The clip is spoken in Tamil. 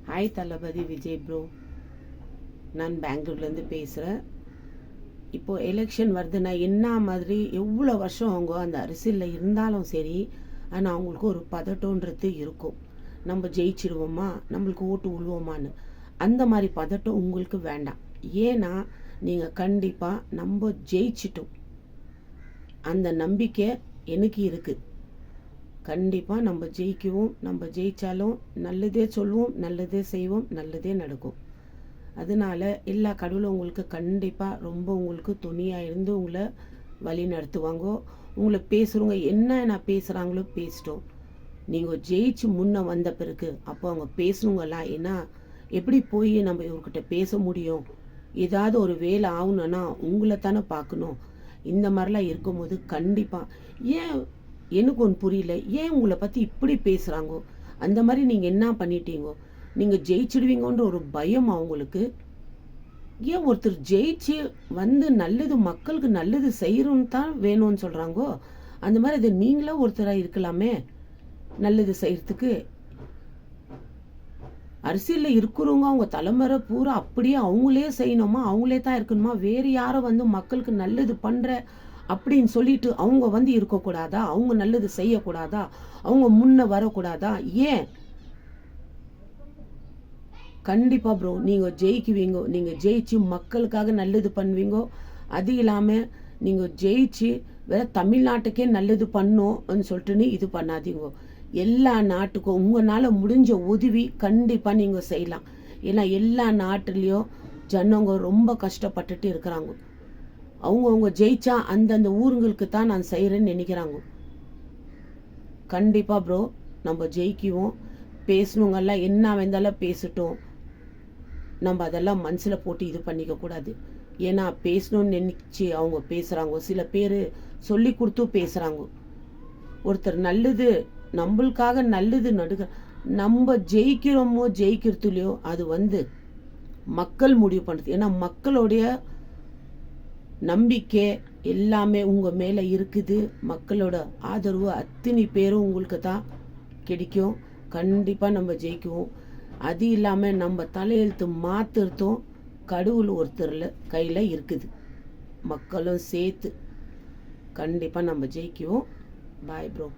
ஹாய் தளபதி விஜய் ப்ரோ, நான் பெங்களூர்லேருந்து பேசுகிறேன். இப்போது எலெக்ஷன் வருதுன்னா என்ன மாதிரி எவ்வளோ வருஷம் அவங்க அந்த அரசியலில் இருந்தாலும் சரி, ஆனால் அவங்களுக்கு ஒரு பதட்டன்றது இருக்கும். நம்ம ஜெயிச்சிடுவோமா, நம்மளுக்கு ஓட்டு விழுவோமான்னு. அந்த மாதிரி பதட்டம் உங்களுக்கு வேண்டாம். ஏன்னா நீங்கள் கண்டிப்பாக நம்ம ஜெயிச்சிட்டோம், அந்த நம்பிக்கை எனக்கு இருக்குது. கண்டிப்பாக நம்ம ஜெயிக்குவோம். நம்ம ஜெயித்தாலும் நல்லதே சொல்லுவோம், நல்லதே செய்வோம், நல்லதே நடக்கும். அதனால எல்லா கடவுளும் உங்களுக்கு கண்டிப்பாக ரொம்ப உங்களுக்கு துணியாக இருந்து உங்களை வழி நடத்துவாங்க. உங்களை பேசுகிறவங்க என்ன பேசுகிறாங்களோ பேசிட்டோம். நீங்கள் ஜெயிச்சு முன்னே வந்த பிறகு அப்போ அவங்க பேசுனவங்கலாம் ஏன்னா எப்படி போய் நம்ம இவர்கிட்ட பேச முடியும்? ஏதாவது ஒரு வேலை ஆகணுன்னா உங்களை தானே பார்க்கணும். இந்த மாதிரிலாம் இருக்கும்போது கண்டிப்பாக ஏன் எனக்கு ஒன்று புரியல, ஏன் உங்களை பற்றி இப்படி பேசுகிறாங்கோ? அந்த மாதிரி நீங்கள் என்ன பண்ணிட்டீங்கோ? நீங்கள் ஜெயிச்சிடுவீங்கன்ற ஒரு பயம் அவங்களுக்கு. ஏன் ஒருத்தர் ஜெயிச்சு வந்து நல்லது மக்களுக்கு நல்லது செய்கிறோன்னு தான் வேணும்னு சொல்கிறாங்கோ? அந்த மாதிரி அது நீங்களும் ஒருத்தராக இருக்கலாமே நல்லது செய்கிறதுக்கு. அரசியலில் இருக்கிறவங்க அவங்க தலைமுறை பூரா அப்படியே அவங்களே செய்யணுமா, அவங்களே தான் இருக்கணுமா? வேறு யாரும் வந்து மக்களுக்கு நல்லது பண்ணுற அப்படின்னு சொல்லிட்டு அவங்க வந்து இருக்கக்கூடாதா? அவங்க நல்லது செய்யக்கூடாதா? அவங்க முன்ன வரக்கூடாதா? ஏன்? கண்டிப்பாக ப்ரோ, நீங்கள் ஜெயிக்குவீங்க. நீங்கள் ஜெயிச்சு மக்களுக்காக நல்லது பண்ணுவீங்க. அது இல்லாமல் நீங்கள் ஜெயிச்சு வேற தமிழ்நாட்டுக்கே நல்லது பண்ணோன்னு சொல்லிட்டுன்னு இது பண்ணாதீங்க. எல்லா நாட்டுக்கும் உங்களால் முடிஞ்ச உதவி கண்டிப்பாக நீங்கள் செய்யலாம். ஏன்னா எல்லா நாட்டுலேயும் ஜனங்க ரொம்ப கஷ்டப்பட்டுட்டு இருக்கிறாங்க. அவங்கவுங்க ஜெயிச்சா அந்தந்த ஊருங்களுக்கு தான் நான் செய்கிறேன்னு நினைக்கிறாங்க. கண்டிப்பாக ப்ரோ, நம்ம ஜெயிக்குவோம். பேசணுங்கெல்லாம் என்ன வந்தாலும் பேசட்டும். நம்ம அதெல்லாம் மனசில் போட்டு இது பண்ணிக்கக்கூடாது. ஏன்னா பேசணும்னு நினச்சி அவங்க பேசுகிறாங்க. சில பேர் சொல்லி கொடுத்து பேசுகிறாங்க. ஒருத்தர் நல்லது நம்மளுக்காக நல்லது நம்ம ஜெயிக்கிறோமோ ஜெயிக்கிறதுலையோ அது வந்து மக்கள் முடிவு பண்ணுறது. ஏன்னா மக்களுடைய நம்பிக்கை எல்லாமே உங்கள் மேலே இருக்குது. மக்களோட ஆதரவு அத்தனை பேரும் உங்களுக்கு தான் கிடைக்கும். கண்டிப்பாக நம்ம ஜெயிக்குவோம். அது இல்லாமல் நம்ம தலையெழுத்து மாற்றுறதும் கடவுள் ஒருத்தரில் கையில் இருக்குது. மக்களும் சேர்த்து கண்டிப்பாக நம்ம ஜெயிக்குவோம். Bye bro.